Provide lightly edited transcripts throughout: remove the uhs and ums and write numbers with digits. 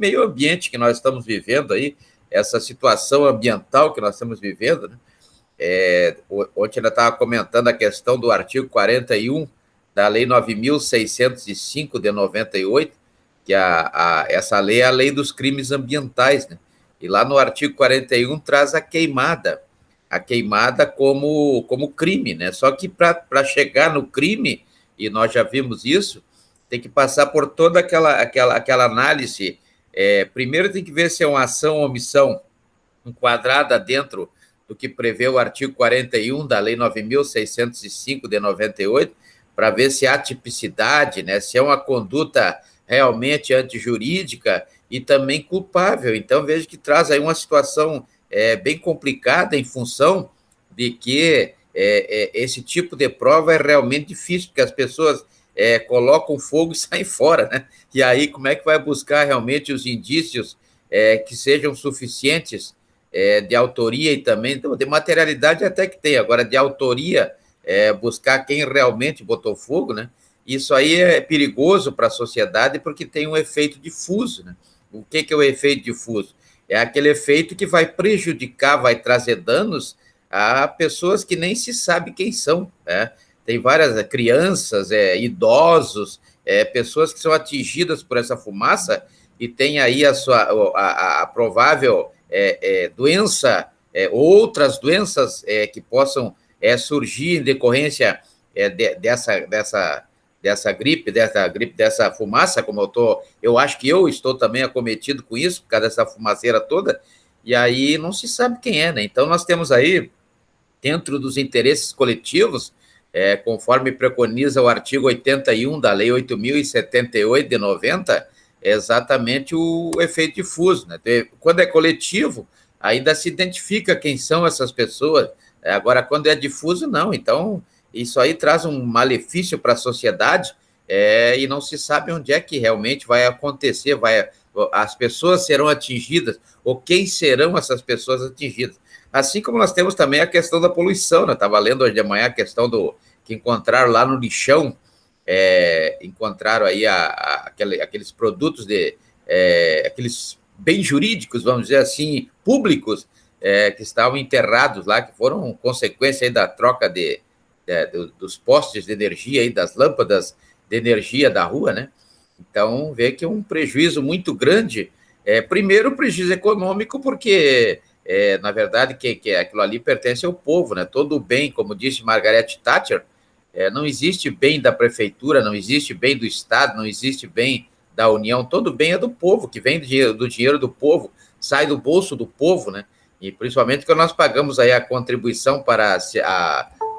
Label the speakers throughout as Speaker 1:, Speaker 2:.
Speaker 1: meio ambiente que nós estamos vivendo aí, essa situação ambiental que nós estamos vivendo, né? Ontem ela estava comentando a questão do artigo 41 da Lei 9.605 de 98, que essa lei é a lei dos crimes ambientais, né? E lá no artigo 41 traz a queimada como crime, né? Só que para chegar no crime, e nós já vimos isso, tem que passar por toda aquela análise. Primeiro tem que ver se é uma ação ou omissão enquadrada dentro do que prevê o artigo 41 da Lei 9.605 de 98, para ver se há tipicidade, né? Se é uma conduta realmente antijurídica e também culpável. Então, vejo que traz aí uma situação bem complicada em função de que esse tipo de prova é realmente difícil, porque as pessoas colocam fogo e saem fora, né? E aí, como é que vai buscar realmente os indícios que sejam suficientes de autoria e também de materialidade até que tem, agora de autoria, buscar quem realmente botou fogo, né? Isso aí é perigoso para a sociedade porque tem um efeito difuso, né? O que é o efeito difuso? É aquele efeito que vai prejudicar, vai trazer danos a pessoas que nem se sabe quem são, né? Tem várias crianças, idosos, pessoas que são atingidas por essa fumaça e tem aí a provável doença, outras doenças que possam surgir em decorrência dessa gripe, dessa fumaça, como eu acho que eu estou também acometido com isso, por causa dessa fumaceira toda, e aí não se sabe quem é, né? Então nós temos aí, dentro dos interesses coletivos, conforme preconiza o artigo 81 da Lei 8.078 de 90, é exatamente o efeito difuso, né? Quando é coletivo, ainda se identifica quem são essas pessoas, agora quando é difuso, não. Então, isso aí traz um malefício para a sociedade e não se sabe onde é que realmente vai acontecer, as pessoas serão atingidas, ou quem serão essas pessoas atingidas. Assim como nós temos também a questão da poluição, né? Estava lendo hoje de manhã a questão que encontraram lá no lixão, encontraram aí aqueles produtos aqueles bens jurídicos, vamos dizer assim, públicos, que estavam enterrados lá, que foram consequência aí da troca dos postes de energia, aí, das lâmpadas de energia da rua, né? Então, vê que é um prejuízo muito grande. Primeiro, prejuízo econômico, porque, na verdade, que aquilo ali pertence ao povo, né? Todo o bem, como disse Margaret Thatcher, não existe bem da prefeitura, não existe bem do Estado, não existe bem da União, todo bem é do povo, que vem do dinheiro do povo, sai do bolso do povo, né? E principalmente que nós pagamos aí a contribuição para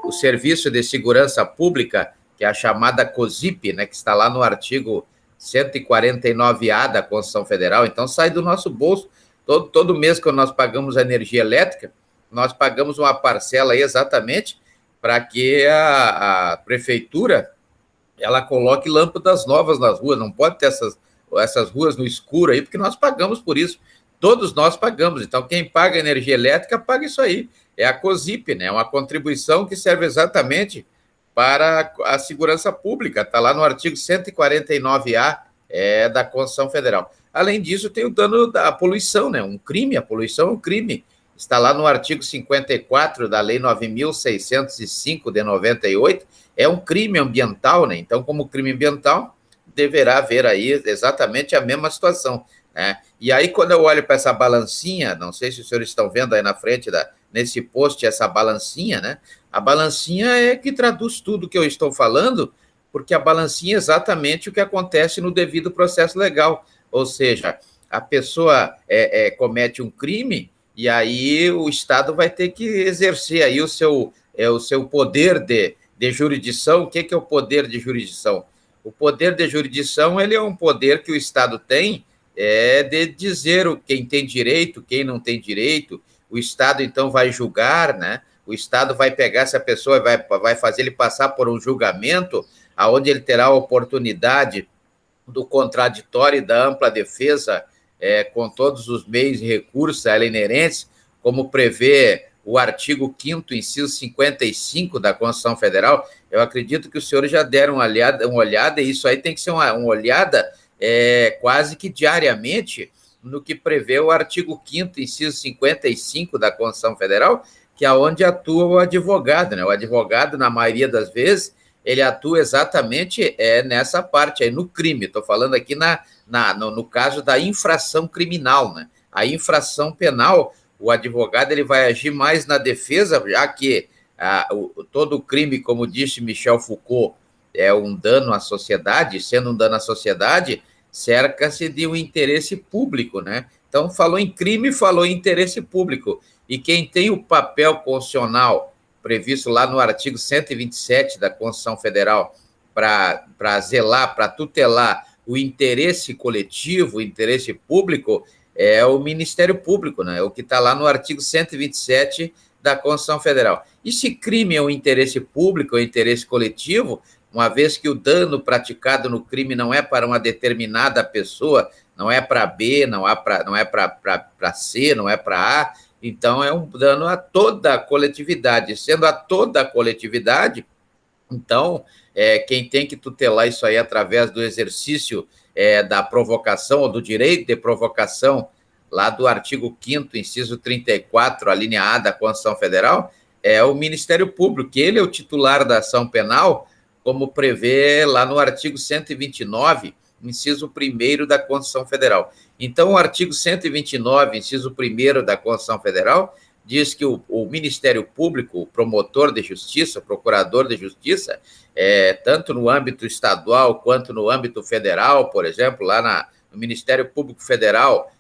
Speaker 1: o Serviço de Segurança Pública, que é a chamada COSIP, né? Que está lá no artigo 149A da Constituição Federal, então sai do nosso bolso. Todo mês que nós pagamos a energia elétrica, nós pagamos uma parcela aí exatamente para que a prefeitura ela coloque lâmpadas novas nas ruas, não pode ter essas ruas no escuro aí, porque nós pagamos por isso, todos nós pagamos, então quem paga energia elétrica paga isso aí, é a COSIP, né? É uma contribuição que serve exatamente para a segurança pública, está lá no artigo 149A da Constituição Federal. Além disso, tem o dano da poluição, né? A poluição é um crime, está lá no artigo 54 da Lei 9.605 de 98, é um crime ambiental, né? Então, como crime ambiental, deverá haver aí exatamente a mesma situação, né? E aí, quando eu olho para essa balancinha, não sei se os senhores estão vendo aí na frente, nesse post, essa balancinha, né? A balancinha é que traduz tudo que eu estou falando, porque a balancinha é exatamente o que acontece no devido processo legal, ou seja, a pessoa comete um crime e aí o Estado vai ter que exercer aí o seu poder de jurisdição. O que é o poder de jurisdição? O poder de jurisdição ele é um poder que o Estado tem de dizer quem tem direito, quem não tem direito. O Estado, então, vai julgar, né? O Estado vai pegar essa pessoa e vai fazer ele passar por um julgamento, onde ele terá a oportunidade do contraditório e da ampla defesa, com todos os meios e recursos a ela inerentes, como prevê o artigo 5º, inciso 55 da Constituição Federal. Eu acredito que os senhores já deram uma olhada, e isso aí tem que ser uma olhada quase que diariamente no que prevê o artigo 5º, inciso 55 da Constituição Federal, que é onde atua o advogado, né? O advogado, na maioria das vezes, ele atua exatamente nessa parte aí, no crime. Estou falando aqui no caso da infração criminal, né? A infração penal, o advogado ele vai agir mais na defesa, já que todo crime, como disse Michel Foucault, é um dano à sociedade, sendo um dano à sociedade, cerca-se de um interesse público, né? Então, falou em crime, falou em interesse público. E quem tem o papel constitucional previsto lá no artigo 127 da Constituição Federal para zelar, para tutelar o interesse coletivo, o interesse público, é o Ministério Público, né? O que está lá no artigo 127 da Constituição Federal. E se crime é um interesse público, é um interesse coletivo, uma vez que o dano praticado no crime não é para uma determinada pessoa, não é para B, não é para C, não é para A, então é um dano a toda a coletividade. Sendo a toda a coletividade, então, quem tem que tutelar isso aí através do exercício da provocação, ou do direito de provocação, lá do artigo 5º, inciso 34, a linha A da Constituição Federal, é o Ministério Público, que ele é o titular da ação penal, como prevê lá no artigo 129, inciso 1º da Constituição Federal. Então, o artigo 129, inciso 1º da Constituição Federal, diz que o Ministério Público, o promotor de justiça, o procurador de justiça, tanto no âmbito estadual quanto no âmbito federal, por exemplo, lá no Ministério Público Federal,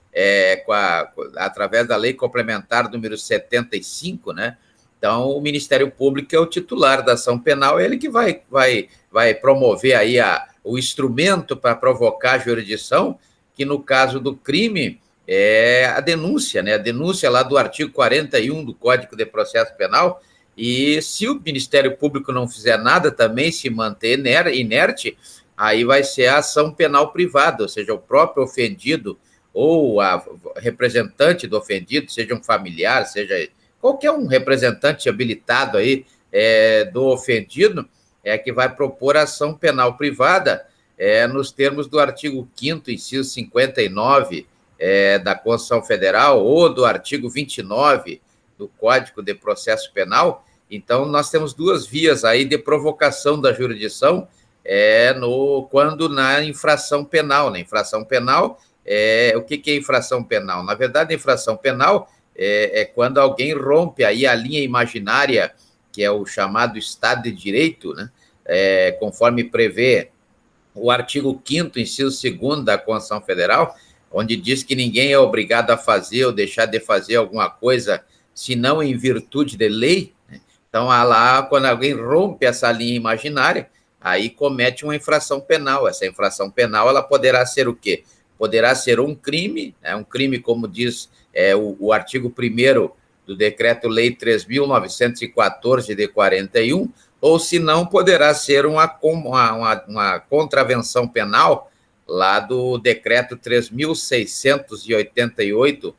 Speaker 1: através da Lei Complementar número 75, né? Então, o Ministério Público é o titular da ação penal, é ele que vai promover aí o instrumento para provocar a jurisdição, que no caso do crime é a denúncia, né? A denúncia lá do artigo 41 do Código de Processo Penal, e se o Ministério Público não fizer nada também, se manter inerte, aí vai ser a ação penal privada, ou seja, o próprio ofendido ou a representante do ofendido, seja um familiar, seja qualquer um representante habilitado aí do ofendido, que vai propor ação penal privada nos termos do artigo 5º, inciso 59 da Constituição Federal, ou do artigo 29 do Código de Processo Penal. Então, nós temos duas vias aí de provocação da jurisdição quando na infração penal. Na infração penal, o que é infração penal? Na verdade, a infração penal é quando alguém rompe aí a linha imaginária, que é o chamado Estado de Direito, né? Conforme prevê o artigo 5º, inciso 2º da Constituição Federal, onde diz que ninguém é obrigado a fazer ou deixar de fazer alguma coisa, senão em virtude de lei, né? Então, lá, quando alguém rompe essa linha imaginária, aí comete uma infração penal. Essa infração penal, ela poderá ser o quê? Poderá ser um crime, né? Um crime, como diz o artigo 1º do Decreto-Lei 3.914 de 41, ou se não, poderá ser uma contravenção penal lá do Decreto 3.688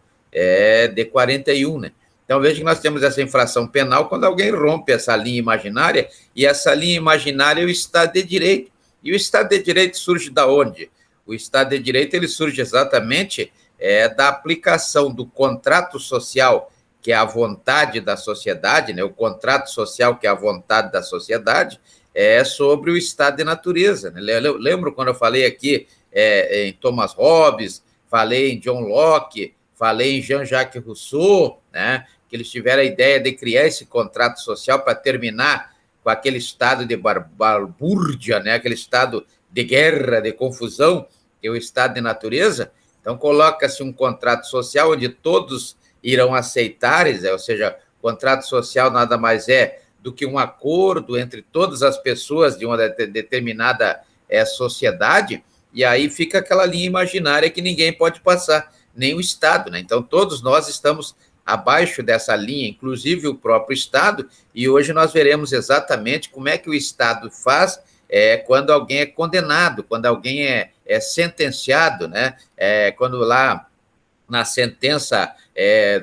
Speaker 1: de 41, né? Então, veja que nós temos essa infração penal quando alguém rompe essa linha imaginária, e essa linha imaginária é o Estado de Direito. E o Estado de Direito surge da onde? O Estado de Direito ele surge exatamente da aplicação do contrato social, que é a vontade da sociedade, né? O contrato social, que é a vontade da sociedade, sobre o estado de natureza, né? Lembro quando eu falei aqui em Thomas Hobbes, falei em John Locke, falei em Jean-Jacques Rousseau, né? Que eles tiveram a ideia de criar esse contrato social para terminar com aquele estado de balbúrdia, né? Aquele estado de guerra, de confusão, que é o estado de natureza. Então, coloca-se um contrato social onde todos irão aceitar, ou seja, o contrato social nada mais é do que um acordo entre todas as pessoas de uma determinada sociedade, e aí fica aquela linha imaginária que ninguém pode passar, nem o Estado, né? Então, todos nós estamos abaixo dessa linha, inclusive o próprio Estado, e hoje nós veremos exatamente como é que o Estado faz quando alguém é condenado, quando alguém é sentenciado, né? Quando lá na sentença,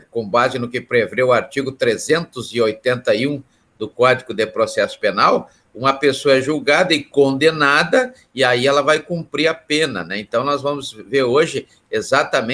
Speaker 1: com base no que prevê o artigo 381 do Código de Processo Penal, uma pessoa é julgada e condenada, e aí ela vai cumprir a pena, né? Então, nós vamos ver hoje exatamente